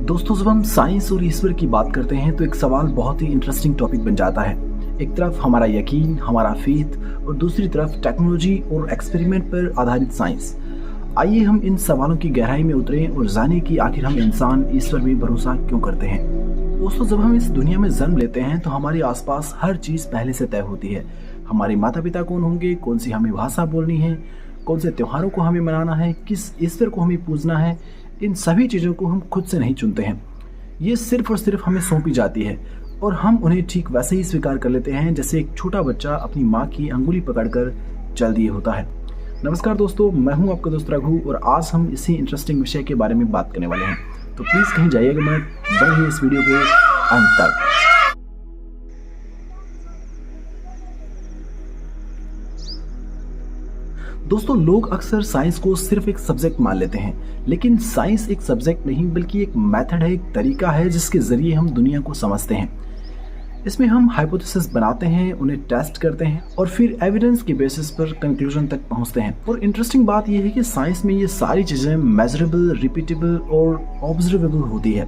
दोस्तों, जब हम साइंस और ईश्वर की बात करते हैं तो एक सवाल बहुत ही इंटरेस्टिंग टॉपिक बन जाता है। एक तरफ हमारा यकीन, हमारा फेथ और दूसरी तरफ टेक्नोलॉजी और एक्सपेरिमेंट पर आधारित साइंस। आइए हम इन सवालों की गहराई में उतरें और जानें कि आखिर हम इंसान ईश्वर में भरोसा क्यों करते हैं। दोस्तों, जब हम इस दुनिया में जन्म लेते हैं तो हमारे आसपास हर चीज़ पहले से तय होती है। हमारे माता पिता कौन होंगे, कौन सी हमें भाषा बोलनी है, कौन से त्योहारों को हमें मनाना है, किस ईश्वर को हमें पूजना है, इन सभी चीज़ों को हम खुद से नहीं चुनते हैं। ये सिर्फ और सिर्फ हमें सौंपी जाती है और हम उन्हें ठीक वैसे ही स्वीकार कर लेते हैं जैसे एक छोटा बच्चा अपनी माँ की अंगुली पकड़कर चल दिए होता है। नमस्कार दोस्तों, मैं हूँ आपका दोस्त रघु और आज हम इसी इंटरेस्टिंग विषय के बारे में बात करने वाले हैं। तो प्लीज़ कहीं जाइएगा मत, बने रहिए इस वीडियो के अंत तक। दोस्तों, लोग अक्सर साइंस को सिर्फ एक सब्जेक्ट मान लेते हैं, लेकिन साइंस एक सब्जेक्ट नहीं बल्कि एक मेथड है, एक तरीका है जिसके जरिए हम दुनिया को समझते हैं। इसमें हम हाइपोथेसिस बनाते हैं, उन्हें टेस्ट करते हैं और फिर एविडेंस के बेसिस पर कंक्लूजन तक पहुंचते हैं। और इंटरेस्टिंग बात यह है कि साइंस में ये सारी चीज़ें मेजरेबल, रिपीटेबल और ऑब्जर्वेबल होती है।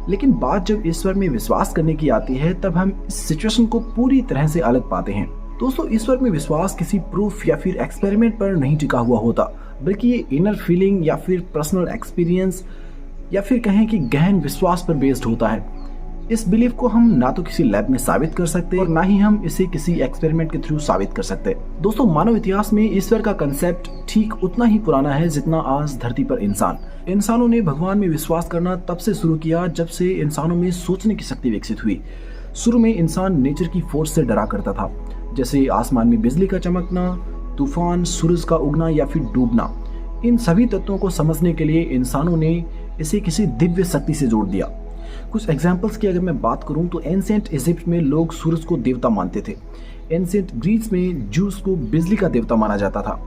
लेकिन बात जब ईश्वर में विश्वास करने की आती है तब हम इस सिचुएशन को पूरी तरह से अलग पाते हैं। दोस्तों, ईश्वर में विश्वास किसी प्रूफ या फिर एक्सपेरिमेंट पर नहीं टिका हुआ होता, बल्कि ये इनर फीलिंग या फिर पर्सनल एक्सपीरियंस या फिर कहें कि गहन विश्वास पर बेस्ड होता है। इस बिलीफ को हम ना तो किसी लैब में साबित कर सकते और ना ही हम इसे किसी एक्सपेरिमेंट के थ्रू साबित कर सकते। दोस्तों, मानव इतिहास में ईश्वर का कंसेप्ट ठीक उतना ही पुराना है जितना आज धरती पर इंसानों ने भगवान में विश्वास करना तब से शुरू किया जब से इंसानों में सोचने की शक्ति विकसित हुई। शुरू में इंसान नेचर की फोर्स से डरा करता था, जैसे आसमान में बिजली का चमकना, तूफान, सूरज का उगना या फिर डूबना। इन सभी तत्वों को समझने के लिए इंसानों ने इसे किसी दिव्य शक्ति से जोड़ दिया। कुछ एग्जाम्पल्स की अगर मैं बात करूं तो एंशिएंट इजिप्ट में लोग सूरज को देवता मानते थे। एंशिएंट ग्रीस में ज्यूस को बिजली का देवता माना जाता था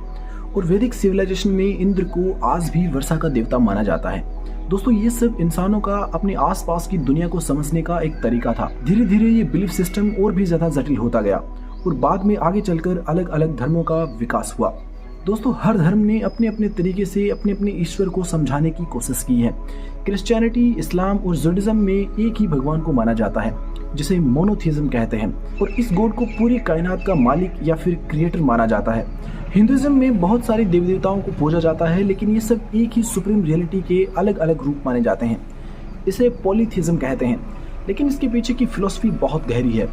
और वैदिक सिविलाइजेशन में इंद्र को आज भी वर्षा का देवता माना जाता है। दोस्तों, ये सब इंसानों का अपने आसपास की दुनिया को समझने का एक तरीका था। धीरे धीरे ये बिलीफ सिस्टम और भी ज्यादा जटिल होता गया और बाद में आगे चलकर अलग अलग धर्मों का विकास हुआ। दोस्तों, हर धर्म ने अपने अपने तरीके से अपने अपने ईश्वर को समझाने की कोशिश की है। क्रिश्चियनिटी, इस्लाम और जुडाइज्म में एक ही भगवान को माना जाता है जिसे मोनोथीइज्म कहते हैं और इस गॉड को पूरी कायनात का मालिक या फिर क्रिएटर माना जाता है। हिंदुइज्म में बहुत सारे देवी देवताओं को पूजा जाता है, लेकिन ये सब एक ही सुप्रीम रियलिटी के अलग अलग रूप माने जाते हैं। इसे पॉलीथीइज्म कहते हैं, लेकिन इसके पीछे की फिलॉसफी बहुत गहरी है।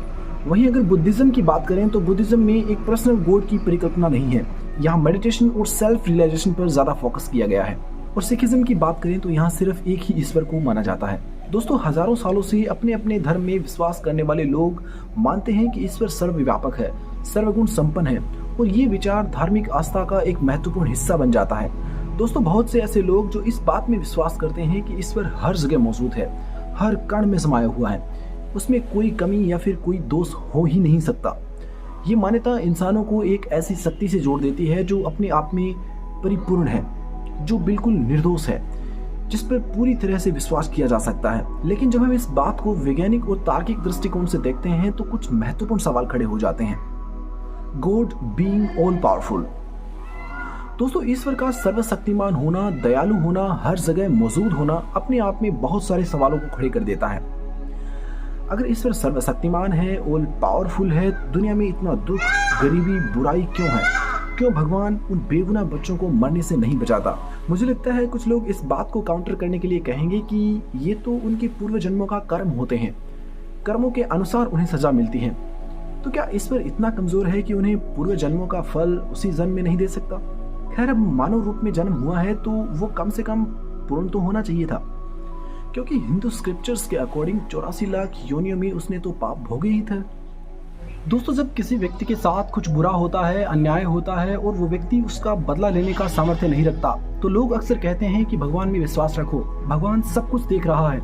वहीं अगर बुद्धिज्म की बात करें तो बुद्धिज्म में एक पर्सनल गॉड की परिकल्पना नहीं है। यहाँ मेडिटेशन और सेल्फ रियलाइजेशन पर ज्यादा फोकस किया गया है। और सिखिज्म की बात करें तो यहाँ सिर्फ एक ही ईश्वर को माना जाता है। दोस्तों, हजारों सालों से अपने अपने धर्म में विश्वास करने वाले लोग मानते हैं कि ईश्वर सर्वव्यापक है, सर्वगुण संपन्न है और ये विचार धार्मिक आस्था का एक महत्वपूर्ण हिस्सा बन जाता है। दोस्तों, बहुत से ऐसे लोग जो इस बात में विश्वास करते हैं कि ईश्वर हर जगह मौजूद है, हर कण में समाया हुआ है, उसमें कोई कमी या फिर कोई दोष हो ही नहीं सकता। ये मान्यता इंसानों को एक ऐसी शक्ति से जोड़ देती है जो अपने आप में परिपूर्ण है, जो बिल्कुल निर्दोष है, जिस पर पूरी तरह से विश्वास किया जा सकता है। लेकिन जब हम इस बात को वैज्ञानिक और तार्किक दृष्टिकोण से देखते हैं तो कुछ महत्वपूर्ण सवाल खड़े हो जाते हैं। God being all powerful. दोस्तों, ईश्वर का सर्वशक्तिमान होना, दयालु होना, हर जगह मौजूद होना अपने आप में बहुत सारे सवालों को खड़े कर देता है। अगर ईश्वर सर्वशक्तिमान है, ऑल पावरफुल है, दुनिया में इतना दुख, गरीबी, बुराई क्यों है? क्यों भगवान उन बेगुनाह बच्चों को मरने से नहीं बचाता? मुझे लगता है कुछ लोग इस बात को काउंटर करने के लिए कहेंगे कि ये तो उनके पूर्व जन्मों का कर्म होते हैं, कर्मों के अनुसार उन्हें सजा मिलती है। तो क्या ईश्वर इतना कमजोर है कि उन्हें पूर्व जन्मों का फल उसी जन्म में नहीं दे सकता? खैर, अब मानव रूप में जन्म हुआ है तो वो कम से कम पूर्ण तो होना चाहिए था, क्योंकि हिंदू स्क्रिप्चर्स के अकॉर्डिंग 84 लाख योनियों में उसने तो पाप भोगे ही था। दोस्तों, जब किसी व्यक्ति के साथ कुछ बुरा होता है, अन्याय होता है और वो व्यक्ति उसका बदला लेने का सामर्थ्य नहीं रखता, तो लोग अक्सर कहते हैं कि भगवान में विश्वास रखो, भगवान सब कुछ देख रहा है।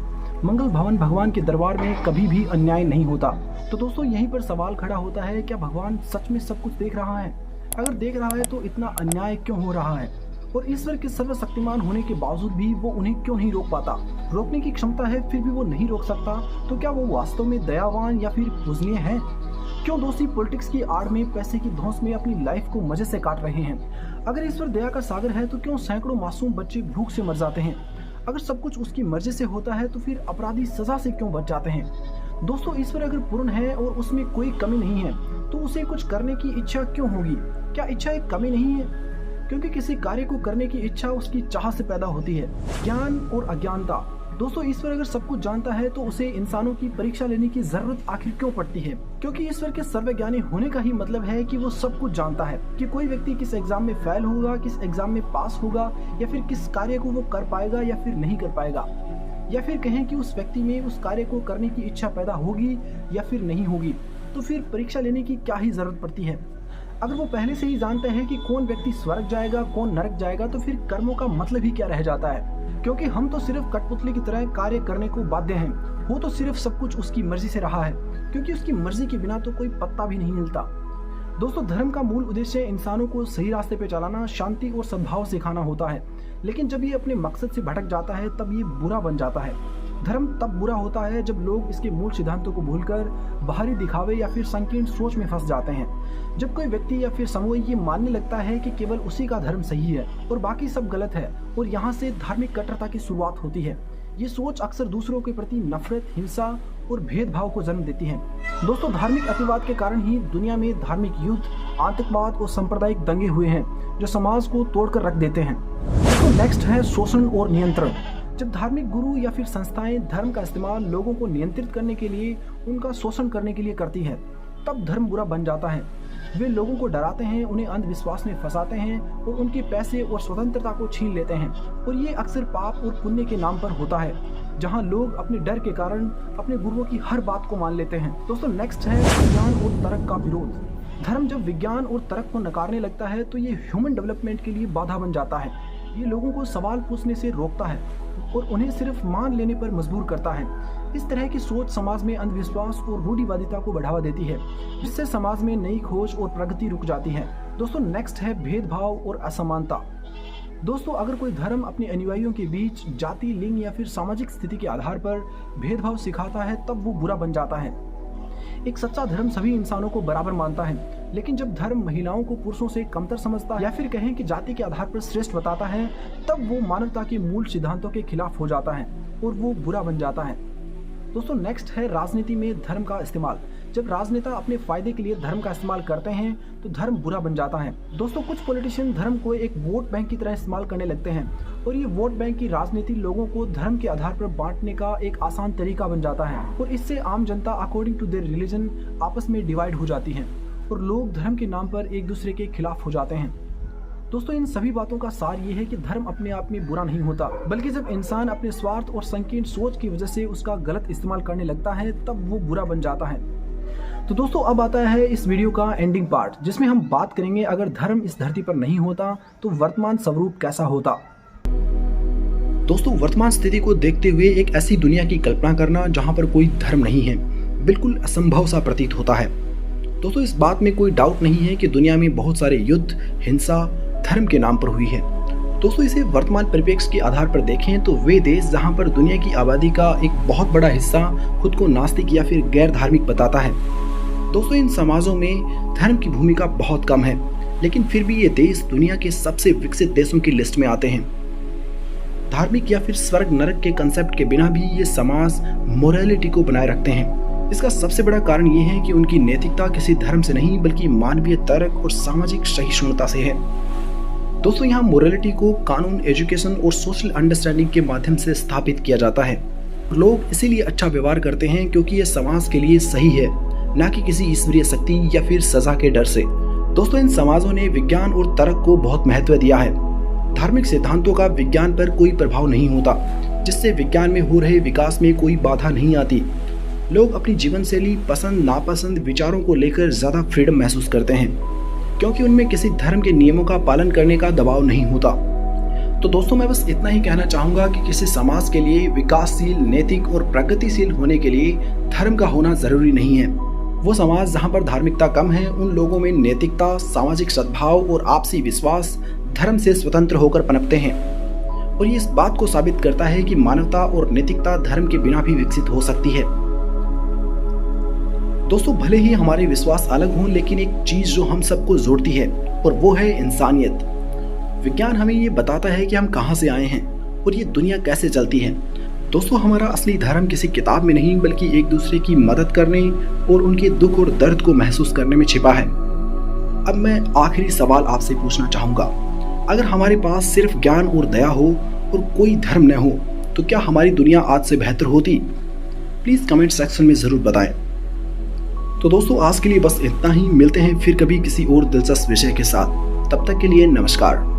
मंगल भवन भगवान के दरबार में कभी भी अन्याय नहीं होता। तो दोस्तों, यहीं पर सवाल खड़ा होता है, क्या भगवान सच में सब कुछ देख रहा है? अगर देख रहा है तो इतना अन्याय क्यों हो रहा है? और ईश्वर के सर्वशक्तिमान होने के बावजूद भी वो उन्हें क्यों नहीं रोक पाता? रोकने की क्षमता है फिर भी वो नहीं रोक सकता, तो क्या वो वास्तव में दयावान या फिर पूजनीय है? क्यों दोषी पॉलिटिक्स की आड़ में, पैसे की धौंस में अपनी लाइफ को मजे से काट रहे हैं? अगर ईश्वर दया का सागर है तो क्यों सैकड़ों मासूम बच्चे भूख से मर जाते हैं? अगर सब कुछ उसकी मर्जी से होता है तो फिर अपराधी सजा से क्यों बच जाते हैं। दोस्तों ईश्वर अगर पूर्ण है और उसमें कोई कमी नहीं है तो उसे कुछ करने की इच्छा क्यों होगी? क्या इच्छा एक कमी नहीं है? क्योंकि किसी कार्य को करने की इच्छा उसकी चाह से पैदा होती है। ज्ञान और अज्ञानता। दोस्तों ईश्वर अगर सब कुछ जानता है तो उसे इंसानों की परीक्षा लेने की जरूरत आखिर क्यों पड़ती है? क्योंकि ईश्वर के सर्वज्ञानी होने का ही मतलब है कि वो सब कुछ जानता है कि कोई व्यक्ति किस एग्जाम में फेल होगा, किस एग्जाम में पास होगा, या फिर किस कार्य को वो कर पाएगा या फिर नहीं कर पाएगा, या फिर कहें कि उस व्यक्ति में उस कार्य को करने की इच्छा पैदा होगी या फिर नहीं होगी। तो फिर परीक्षा लेने की क्या ही जरूरत पड़ती है? अगर वो पहले से ही जानते हैं कि कौन व्यक्ति स्वर्ग जाएगा, कौन नरक जाएगा, तो फिर कर्मों का मतलब ही क्या रह जाता है? क्योंकि हम तो सिर्फ कठपुतली की तरह कार्य करने को बाध्य हैं। वो तो सिर्फ सब कुछ उसकी मर्जी से रहा है, क्योंकि उसकी मर्जी के बिना तो कोई पत्ता भी नहीं हिलता। दोस्तों धर्म का मूल उद्देश्य इंसानों को सही रास्ते पे चलाना, शांति और सद्भाव सिखाना होता है। लेकिन जब ये अपने मकसद से भटक जाता है तब ये बुरा बन जाता है। धर्म तब बुरा होता है जब लोग इसके मूल सिद्धांतों को भूलकर बाहरी दिखावे या फिर संकीर्ण सोच में फंस जाते हैं। जब कोई व्यक्ति या फिर समूह ये मानने लगता है कि केवल उसी का धर्म सही है और बाकी सब गलत है, और यहाँ से धार्मिक कट्टरता की शुरुआत होती है। ये सोच अक्सर दूसरों के प्रति नफरत, हिंसा और भेदभाव को जन्म देती है। दोस्तों धार्मिक अतिवाद के कारण ही दुनिया में धार्मिक युद्ध, आतंकवाद और सांप्रदायिक दंगे हुए हैं जो समाज को तोड़कर रख देते हैं। तो नेक्स्ट है शोषण और नियंत्रण। जब धार्मिक गुरु या फिर संस्थाएं धर्म का इस्तेमाल लोगों को नियंत्रित करने के लिए, उनका शोषण करने के लिए करती है, तब धर्म बुरा बन जाता है। वे लोगों को डराते हैं, उन्हें अंधविश्वास में फंसाते हैं और उनके पैसे और स्वतंत्रता को छीन लेते हैं। और ये अक्सर पाप और पुण्य के नाम पर होता है, जहाँ लोग अपने डर के कारण अपने गुरुओं की हर बात को मान लेते हैं। दोस्तों नेक्स्ट है विज्ञान और तर्क का विरोध। धर्म जब विज्ञान और तर्क को नकारने लगता है तो ये ह्यूमन डेवलपमेंट के लिए बाधा बन जाता है। ये लोगों को सवाल पूछने से रोकता है और उन्हें सिर्फ मान लेने पर मजबूर करता है। इस तरह की सोच समाज में अंधविश्वास और रूढ़िवादिता को बढ़ावा देती है, जिससे समाज में नई खोज और प्रगति रुक जाती है। दोस्तों नेक्स्ट है भेदभाव और असमानता। दोस्तों अगर कोई धर्म अपने अनुयायियों के बीच जाति, लिंग या फिर सामाजिक स्थिति के आधार पर भेदभाव सिखाता है तब वो बुरा बन जाता है। एक सच्चा धर्म सभी इंसानों को बराबर मानता है, लेकिन जब धर्म महिलाओं को पुरुषों से कमतर समझता है या फिर कहें कि जाति के आधार पर श्रेष्ठ बताता है, तब वो मानवता के मूल सिद्धांतों के खिलाफ हो जाता है और वो बुरा बन जाता है। दोस्तों नेक्स्ट है राजनीति में धर्म का इस्तेमाल। जब राजनेता अपने फायदे के लिए धर्म का इस्तेमाल करते हैं तो धर्म बुरा बन जाता है। दोस्तों कुछ पॉलिटिशियन धर्म को एक वोट बैंक की तरह इस्तेमाल करने लगते हैं और ये वोट बैंक की राजनीति लोगों को धर्म के आधार पर बांटने का एक आसान तरीका बन जाता है और इससे आम जनता अकॉर्डिंग टू देयर रिलीजन आपस में डिवाइड हो जाती है और लोग धर्म के नाम पर एक दूसरे के खिलाफ हो जाते हैं। दोस्तों इन सभी बातों का सार ये है कि धर्म अपने आप में बुरा नहीं होता, बल्कि जब इंसान अपने स्वार्थ और संकीर्ण सोच की वजह से उसका गलत इस्तेमाल करने लगता है तब वो बुरा बन जाता है। तो दोस्तों अब आता है इस वीडियो का एंडिंग पार्ट, जिसमें हम बात करेंगे अगर धर्म इस धरती पर नहीं होता तो वर्तमान स्वरूप कैसा होता। दोस्तों वर्तमान स्थिति को देखते हुए एक ऐसी दुनिया की कल्पना करना जहां पर कोई धर्म नहीं है बिल्कुल असंभव सा प्रतीत होता है। दोस्तों इस बात में कोई डाउट नहीं है कि दुनिया में बहुत सारे युद्ध, हिंसा धर्म के नाम पर हुई है। दोस्तों इसे वर्तमान परिप्रेक्ष्य के आधार पर देखें तो वे देश जहां पर दुनिया की आबादी का एक बहुत बड़ा हिस्सा खुद को नास्तिक या फिर गैर धार्मिक बताता है। दोस्तों इन समाजों में धर्म की भूमिका बहुत कम है, लेकिन फिर भी ये देश दुनिया के सबसे विकसित देशों की लिस्ट में आते हैं। धार्मिक या फिर स्वर्ग नरक के कंसेप्ट के बिना भी ये समाज मोरालिटी को बनाए रखते हैं। इसका सबसे बड़ा कारण ये है कि उनकी नैतिकता किसी धर्म से नहीं बल्कि मानवीय तर्क और सामाजिक सहिष्णुता से है। दोस्तों यहाँ मोरालिटी को कानून, एजुकेशन और सोशल अंडरस्टैंडिंग के माध्यम से स्थापित किया जाता है। लोग इसीलिए अच्छा व्यवहार करते हैं क्योंकि ये समाज के लिए सही है, न कि किसी ईश्वरीय शक्ति या फिर सजा के डर से। दोस्तों इन समाजों ने विज्ञान और तर्क को बहुत महत्व दिया है। धार्मिक सिद्धांतों का विज्ञान पर कोई प्रभाव नहीं होता, जिससे विज्ञान में हो रहे विकास में कोई बाधा नहीं आती। लोग अपनी जीवन शैली, पसंद नापसंद, विचारों को लेकर ज्यादा फ्रीडम महसूस करते हैं क्योंकि उनमें किसी धर्म के नियमों का पालन करने का दबाव नहीं होता। तो दोस्तों मैं बस इतना ही कहना चाहूंगा कि किसी समाज के लिए विकासशील, नैतिक और प्रगतिशील होने के लिए धर्म का होना जरूरी नहीं है। वो समाज जहाँ पर धार्मिकता कम है, उन लोगों में नैतिकता, सामाजिक सद्भाव और आपसी विश्वास धर्म से स्वतंत्र होकर पनपते हैं। और ये इस बात को साबित करता है कि मानवता और नैतिकता धर्म के बिना भी विकसित हो सकती है। दोस्तों भले ही हमारे विश्वास अलग हों, लेकिन एक चीज जो हम सबको जोड़ती है और वो है इंसानियत। विज्ञान हमें ये बताता है कि हम कहाँ से आए हैं और ये दुनिया कैसे चलती है। दोस्तों, हमारा असली धर्म किसी किताब में नहीं बल्कि एक दूसरे की मदद करने और उनके दुख और दर्द को महसूस करने में छिपा है। अब मैं आखिरी सवाल आपसे पूछना चाहूँगा, अगर हमारे पास सिर्फ ज्ञान और दया हो और कोई धर्म न हो तो क्या हमारी दुनिया आज से बेहतर होती? प्लीज़ कमेंट सेक्शन में ज़रूर बताएं। तो दोस्तों, आज के लिए बस इतना ही। मिलते हैं फिर कभी किसी और दिलचस्प विषय के साथ। तब तक के लिए नमस्कार।